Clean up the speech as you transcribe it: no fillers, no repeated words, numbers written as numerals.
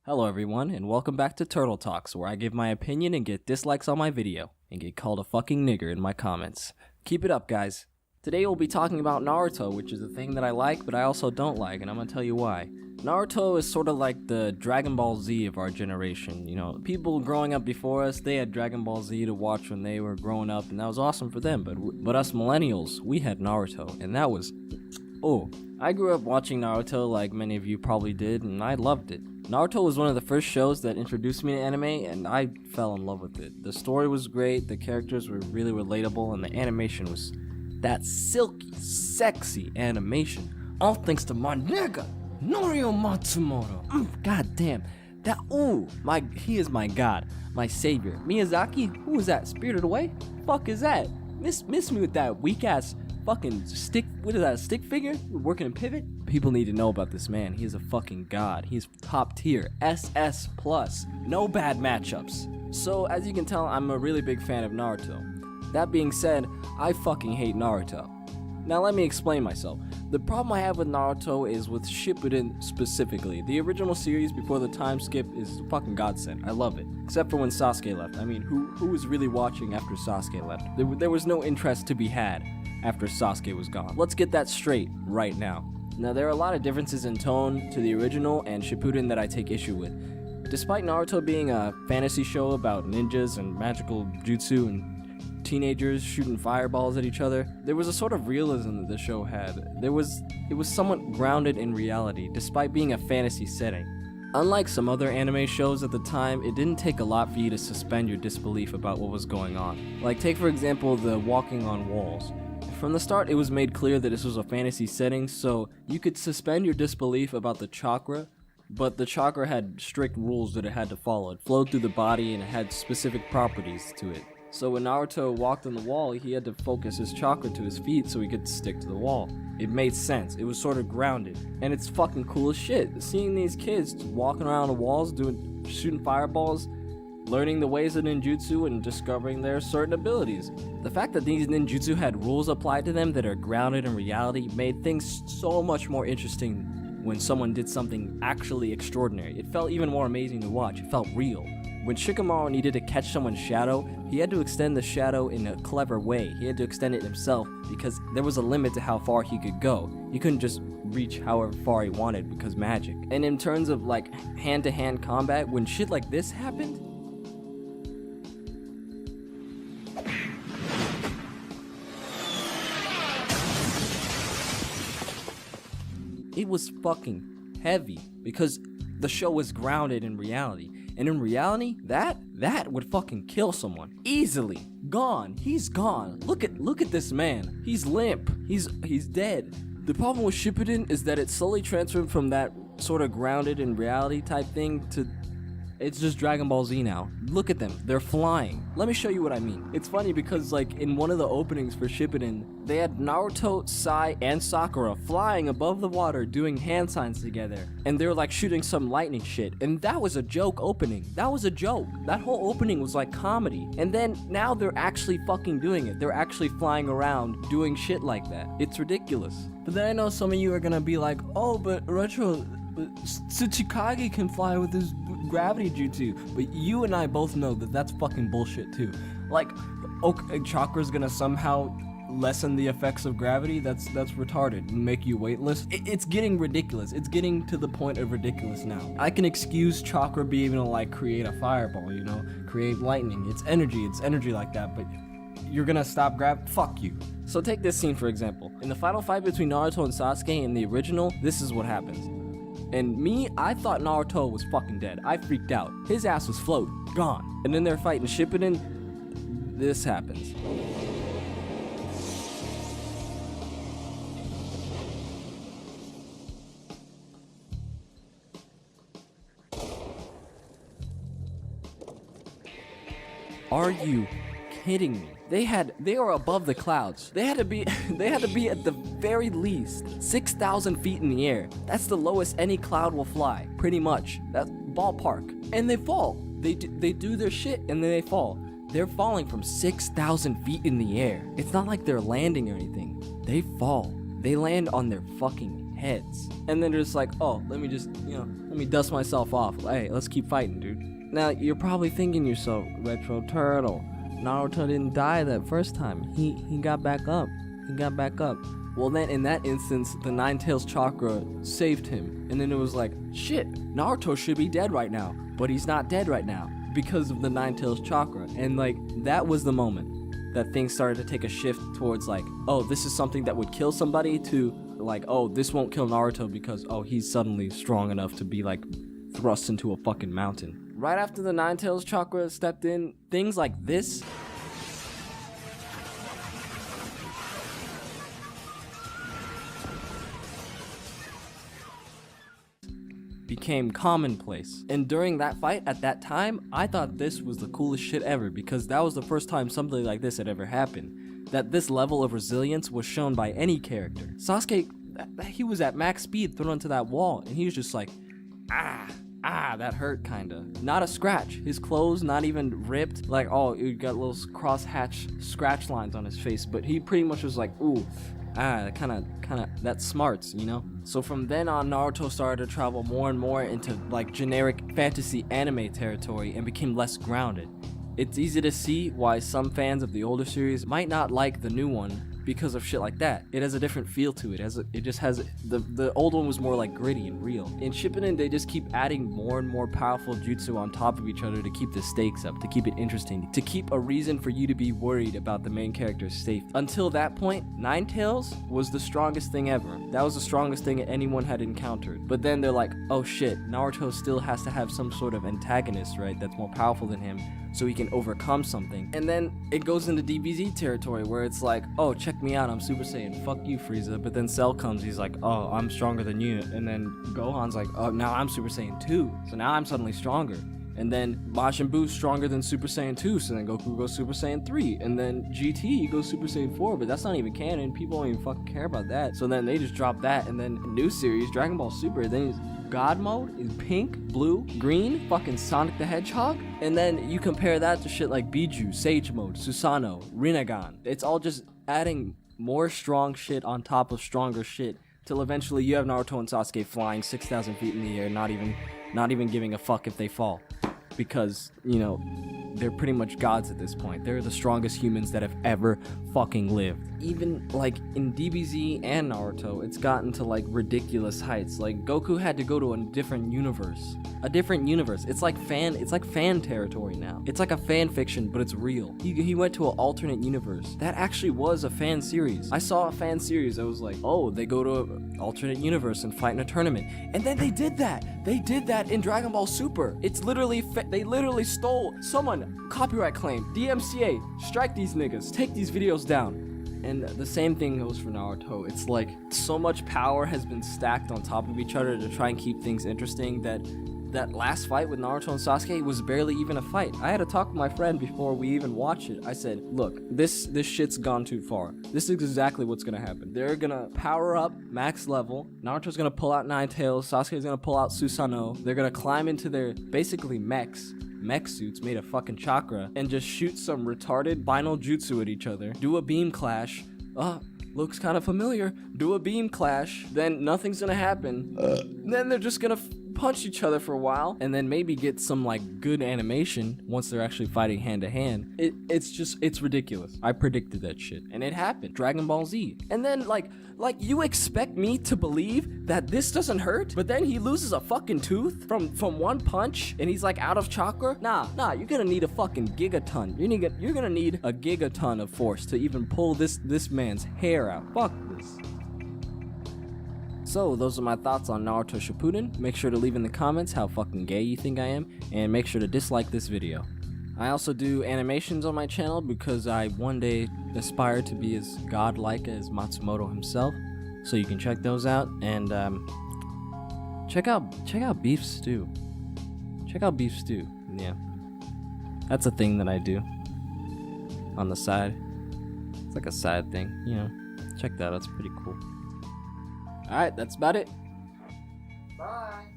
Hello everyone, and welcome back to Turtle Talks, where I give my opinion and get dislikes on my video, and get called a fucking nigger in my comments. Keep it up, guys. Today we'll be talking about Naruto, which is a thing that I like, but I also don't like, and I'm gonna tell you why. Naruto is sort of like the Dragon Ball Z of our generation. You know, people growing up before us, they had Dragon Ball Z to watch when they were growing up, and that was awesome for them, but us millennials, we had Naruto, and that was... Oh, I grew up watching Naruto like many of you probably did, and I loved it. Naruto was one of the first shows that introduced me to anime, and I fell in love with it. The story was great, the characters were really relatable, and the animation was that silky, sexy animation. All thanks to my nigga, Norio Matsumoto. God damn. He is my god, my savior. Miyazaki, who is that? Spirited Away? Fuck is that? Miss me with that weak ass fucking stick, what is that, a stick figure? Working in Pivot? People need to know about this man. He is a fucking god. He's top tier, SS+, no bad matchups. So, as you can tell, I'm a really big fan of Naruto. That being said, I fucking hate Naruto. Now let me explain myself. The problem I have with Naruto is with Shippuden specifically. The original series before the time skip is fucking godsend. I love it. Except for when Sasuke left. I mean, who was really watching after Sasuke left? There was no interest to be had after Sasuke was gone. Let's get that straight right now. Now, there are a lot of differences in tone to the original and Shippuden that I take issue with. Despite Naruto being a fantasy show about ninjas and magical jutsu and teenagers shooting fireballs at each other, there was a sort of realism that the show had. It was somewhat grounded in reality, despite being a fantasy setting. Unlike some other anime shows at the time, it didn't take a lot for you to suspend your disbelief about what was going on. Like, take for example the walking on walls. From the start, it was made clear that this was a fantasy setting, so you could suspend your disbelief about the chakra, but the chakra had strict rules that it had to follow. It flowed through the body and it had specific properties to it. So when Naruto walked on the wall, he had to focus his chakra to his feet so he could stick to the wall. It made sense. It was sort of grounded. And it's fucking cool as shit. Seeing these kids walking around the walls, shooting fireballs, learning the ways of ninjutsu and discovering their certain abilities. The fact that these ninjutsu had rules applied to them that are grounded in reality made things so much more interesting when someone did something actually extraordinary. It felt even more amazing to watch. It felt real. When Shikamaru needed to catch someone's shadow, he had to extend the shadow in a clever way. He had to extend it himself because there was a limit to how far he could go. He couldn't just reach however far he wanted because magic. And in terms of like hand-to-hand combat, when shit like this happened, it was fucking heavy because the show was grounded in reality. And in reality, that would fucking kill someone. Easily. Gone. He's gone. Look at this man. He's limp. He's dead. The problem with Shippuden is that it slowly transferred from that sort of grounded in reality type thing to... it's just Dragon Ball Z now. Look at them. They're flying. Let me show you what I mean. It's funny because, like, in one of the openings for Shippuden, they had Naruto, Sai, and Sakura flying above the water doing hand signs together. And they were, like, shooting some lightning shit. And that was a joke opening. That was a joke. That whole opening was, like, comedy. And then, now they're actually fucking doing it. They're actually flying around doing shit like that. It's ridiculous. But then I know some of you are gonna be like, oh, but Retro... Tsuchikage can fly with his gravity jutsu, but you and I both know that that's fucking bullshit too. Like, okay, chakra's gonna somehow lessen the effects of gravity? That's retarded and make you weightless? It's getting ridiculous. It's getting to the point of ridiculous now. I can excuse chakra being able to, like, create a fireball, you know, create lightning. It's energy like that, but you're gonna stop fuck you. So take this scene for example. In the final fight between Naruto and Sasuke in the original, this is what happens. And me, I thought Naruto was fucking dead. I freaked out. His ass was floating, gone. And then they're fighting Shippuden. This happens. Are you kidding me? They were above the clouds. They had to be at the very least 6,000 feet in the air. That's the lowest any cloud will fly, pretty much. That ballpark. And they fall. They do their shit and then they fall. They're falling from 6,000 feet in the air. It's not like they're landing or anything. They fall. They land on their fucking heads. And then they're just like, oh, let me just Let me dust myself off. Hey, let's keep fighting, dude. Now, you're probably thinking to yourself, Retro Turtle, Naruto didn't die that first time. He got back up. He got back up. Well, then, in that instance, the Nine Tails chakra saved him. And then it was like, shit, Naruto should be dead right now. But he's not dead right now because of the Nine Tails chakra. And, like, that was the moment that things started to take a shift towards, like, oh, this is something that would kill somebody, to, like, oh, this won't kill Naruto because, oh, he's suddenly strong enough to be, like, thrust into a fucking mountain. Right after the Nine Tails chakra stepped in, things like this became commonplace. And during that fight, at that time, I thought this was the coolest shit ever, because that was the first time something like this had ever happened. That this level of resilience was shown by any character. Sasuke, he was at max speed thrown into that wall, and he was just like, that hurt kinda. Not a scratch. His clothes not even ripped. Like, oh, he got little cross-hatch scratch lines on his face, but he pretty much was like, ooh, that smarts, you know? So from then on, Naruto started to travel more and more into like generic fantasy anime territory and became less grounded. It's easy to see why some fans of the older series might not like the new one because of shit like that. It has a different feel to it. It just has the old one was more like gritty and real. In Shippuden, they just keep adding more and more powerful jutsu on top of each other to keep the stakes up, to keep it interesting, to keep a reason for you to be worried about the main character's safety. Until that point, Nine Tails was the strongest thing ever. That was the strongest thing anyone had encountered. But then they're like, oh shit, Naruto still has to have some sort of antagonist, right, that's more powerful than him, so he can overcome something. And then it goes into DBZ territory where it's like, oh, check me out, I'm Super Saiyan, fuck you, Frieza. But then Cell comes, he's like, oh, I'm stronger than you. And then Gohan's like, oh, now I'm Super Saiyan 2, so now I'm suddenly stronger. And then Majin Buu's stronger than Super Saiyan 2, so then Goku goes Super Saiyan 3. And then GT goes Super Saiyan 4, but that's not even canon. People don't even fucking care about that. So then they just drop that, and then new series, Dragon Ball Super, then he's God mode is pink, blue, green, fucking Sonic the Hedgehog. And then you compare that to shit like Biju, Sage mode, Susanoo, Rinnegan. It's all just adding more strong shit on top of stronger shit, till eventually you have Naruto and Sasuke flying 6,000 feet in the air, not even giving a fuck if they fall. Because, you know, they're pretty much gods at this point. They're the strongest humans that have ever fucking lived. Even, like, in DBZ and Naruto, it's gotten to, like, ridiculous heights. Like, Goku had to go to a different universe. A different universe. It's like fan territory now. It's like a fan fiction, but it's real. He went to an alternate universe. That actually was a fan series. I saw a fan series that was like, oh, they go to an alternate universe and fight in a tournament. And then they did that. They did that in Dragon Ball Super. It's literally, they literally stole someone, copyright claim, DMCA, strike these niggas, take these videos down. And the same thing goes for Naruto. It's like so much power has been stacked on top of each other to try and keep things interesting that that last fight with Naruto and Sasuke was barely even a fight. I had to talk to my friend before we even watched it. I said, look, this shit's gone too far. This is exactly what's gonna happen. They're gonna power up max level. Naruto's gonna pull out Nine Tails. Sasuke's gonna pull out Susanoo. They're gonna climb into their basically mech suits made of fucking chakra and just shoot some retarded final jutsu at each other. Do a beam clash. Looks kind of familiar. Do a beam clash. Then nothing's gonna happen. Then they're just gonna punch each other for a while and then maybe get some like good animation once they're actually fighting hand to hand. It's ridiculous. I predicted that shit and it happened. Dragon Ball Z. And then like you expect me to believe that this doesn't hurt, but then he loses a fucking tooth from one punch and he's like out of chakra? Nah, you're gonna need a fucking gigaton. You're gonna need a gigaton of force to even pull this man's hair out. Fuck this. So, those are my thoughts on Naruto Shippuden. Make sure to leave in the comments how fucking gay you think I am, and make sure to dislike this video. I also do animations on my channel because I one day aspire to be as godlike as Matsumoto himself. So you can check those out, and check out Beef Stew. Check out Beef Stew, yeah. That's a thing that I do on the side. It's like a side thing, you know. Check that out, it's pretty cool. Alright, that's about it. Bye.